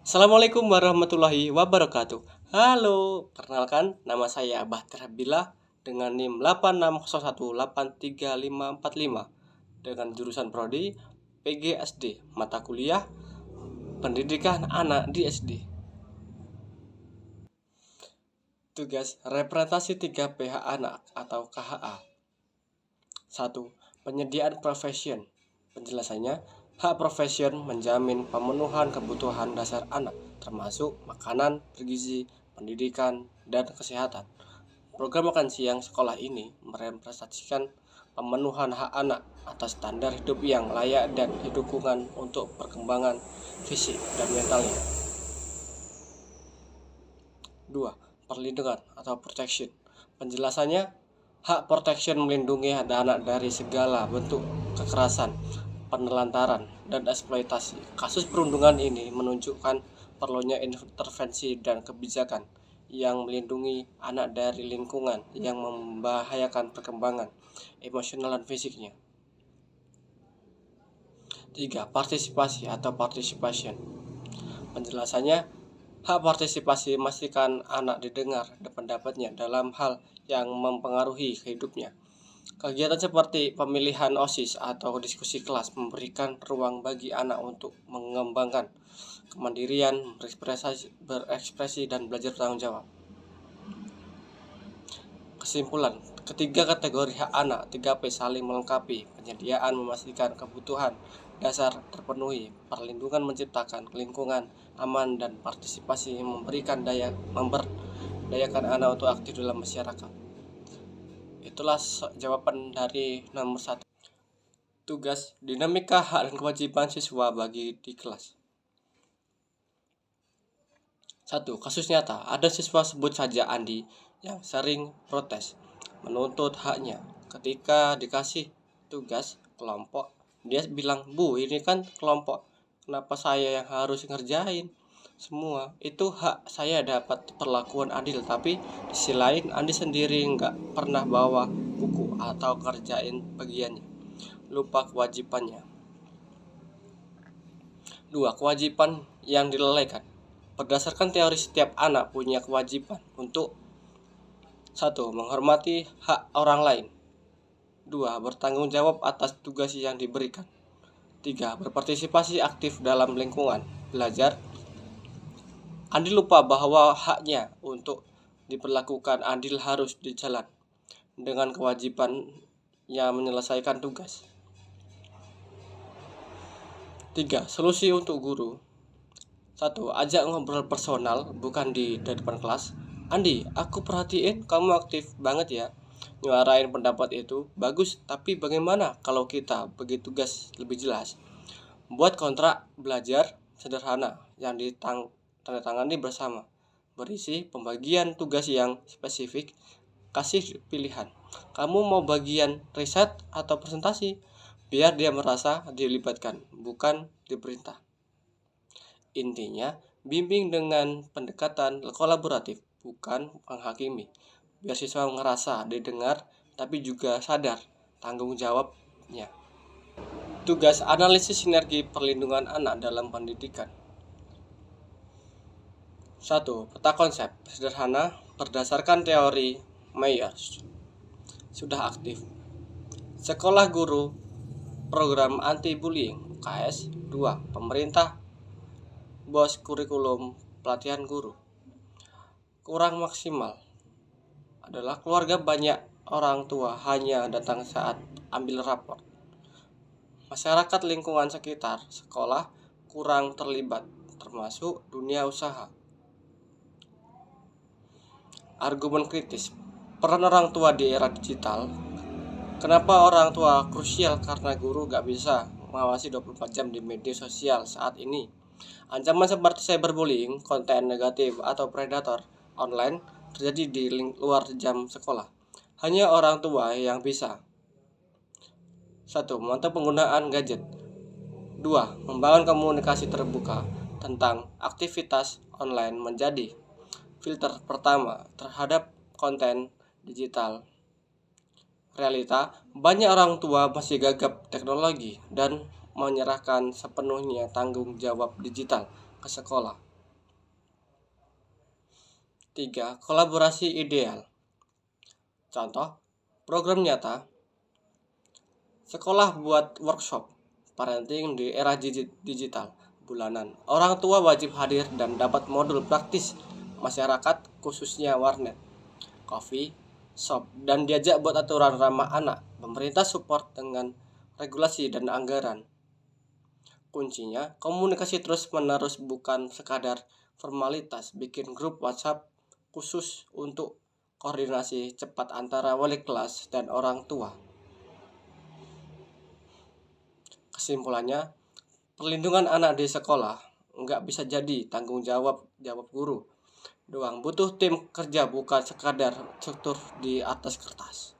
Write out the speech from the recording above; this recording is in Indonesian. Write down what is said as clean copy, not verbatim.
Assalamualaikum warahmatullahi wabarakatuh. Halo, perkenalkan nama saya Bahtera Bila dengan NIM 8601835545 dengan jurusan Prodi PGSD, mata kuliah Pendidikan Anak di SD. Tugas representasi 3 pihak anak atau KHA. 1. Penyediaan profession. Penjelasannya, hak profession menjamin pemenuhan kebutuhan dasar anak, termasuk makanan bergizi, pendidikan, dan kesehatan. Program makan siang sekolah ini merepresentasikan pemenuhan hak anak atas standar hidup yang layak dan dukungan untuk perkembangan fisik dan mentalnya. 2. Perlindungan atau protection. Penjelasannya, hak protection melindungi anak dari segala bentuk kekerasan, penelantaran, dan eksploitasi. Kasus perundungan ini menunjukkan perlunya intervensi dan kebijakan yang melindungi anak dari lingkungan yang membahayakan perkembangan emosional dan fisiknya. 3. Partisipasi atau participation. Penjelasannya, hak partisipasi memastikan anak didengar dan pendapatnya dalam hal yang mempengaruhi hidupnya. Kegiatan seperti pemilihan OSIS atau diskusi kelas memberikan ruang bagi anak untuk mengembangkan kemandirian, berekspresi dan belajar bertanggung jawab. Kesimpulan, ketiga kategori hak anak 3P saling melengkapi. Penyediaan memastikan kebutuhan dasar terpenuhi, perlindungan menciptakan lingkungan aman, dan partisipasi memberdayakan anak untuk aktif dalam masyarakat. Itulah jawaban dari nomor 1. Tugas dinamika hak dan kewajiban siswa bagi di kelas. 1. Kasus nyata. Ada siswa, sebut saja Andi, yang sering protes, menuntut haknya. Ketika dikasih tugas kelompok, dia bilang, "Bu, ini kan kelompok, kenapa saya yang harus ngerjain semua? Itu hak saya dapat perlakuan adil." Tapi di sisi lain, Andi sendiri nggak pernah bawa buku atau kerjain bagiannya, lupa kewajibannya. 2. Kewajiban yang dilalaikan. Berdasarkan teori, setiap anak punya kewajiban untuk 1. Menghormati hak orang lain. 2. Bertanggung jawab atas tugas yang diberikan. 3. Berpartisipasi aktif dalam lingkungan belajar. Andi lupa bahwa haknya untuk diperlakukan adil harus dijalan dengan kewajiban yang menyelesaikan tugas. 3. Solusi untuk guru. 1. Ajak ngobrol personal, bukan di depan kelas. "Andi, aku perhatiin kamu aktif banget ya. Nyuarain pendapat itu bagus, tapi bagaimana kalau kita bagi tugas lebih jelas? Buat kontrak belajar sederhana yang ditandatangani bersama. Berisi pembagian tugas yang spesifik. Kasih pilihan. Kamu mau bagian riset atau presentasi?" Biar dia merasa dilibatkan, bukan diperintah. Intinya, bimbing dengan pendekatan kolaboratif, bukan menghakimi. Biar siswa ngerasa didengar, tapi juga sadar tanggung jawabnya. Tugas analisis sinergi perlindungan anak dalam pendidikan. 1. Peta konsep sederhana berdasarkan teori Myers. Sudah aktif. Sekolah guru, program anti-bullying, UKS. 2. Pemerintah, bos kurikulum pelatihan guru. Kurang maksimal adalah keluarga banyak orang tua hanya datang saat ambil raport. Masyarakat lingkungan sekitar sekolah kurang terlibat, termasuk dunia usaha. Argumen kritis. Peran orang tua di era digital. Kenapa orang tua krusial? Karena guru gak bisa mengawasi 24 jam di media sosial saat ini. Ancaman seperti cyberbullying, konten negatif, atau predator online terjadi di luar jam sekolah. Hanya orang tua yang bisa. 1. Memantau penggunaan gadget. 2. Membangun komunikasi terbuka tentang aktivitas online menjadi filter pertama terhadap konten digital. Realita, banyak orang tua masih gagap teknologi dan menyerahkan sepenuhnya tanggung jawab digital ke sekolah. 3. Kolaborasi ideal. Contoh, program nyata, sekolah buat workshop parenting di era digital bulanan. Orang tua wajib hadir dan dapat modul praktis masyarakat, khususnya warnet, coffee, shop, dan diajak buat aturan ramah anak. Pemerintah support dengan regulasi dan anggaran. Kuncinya, komunikasi terus-menerus, bukan sekadar formalitas. Bikin grup WhatsApp khusus untuk koordinasi cepat antara wali kelas dan orang tua. Kesimpulannya, perlindungan anak di sekolah nggak bisa jadi tanggung jawab guru doang. Butuh tim kerja, bukan sekadar struktur di atas kertas.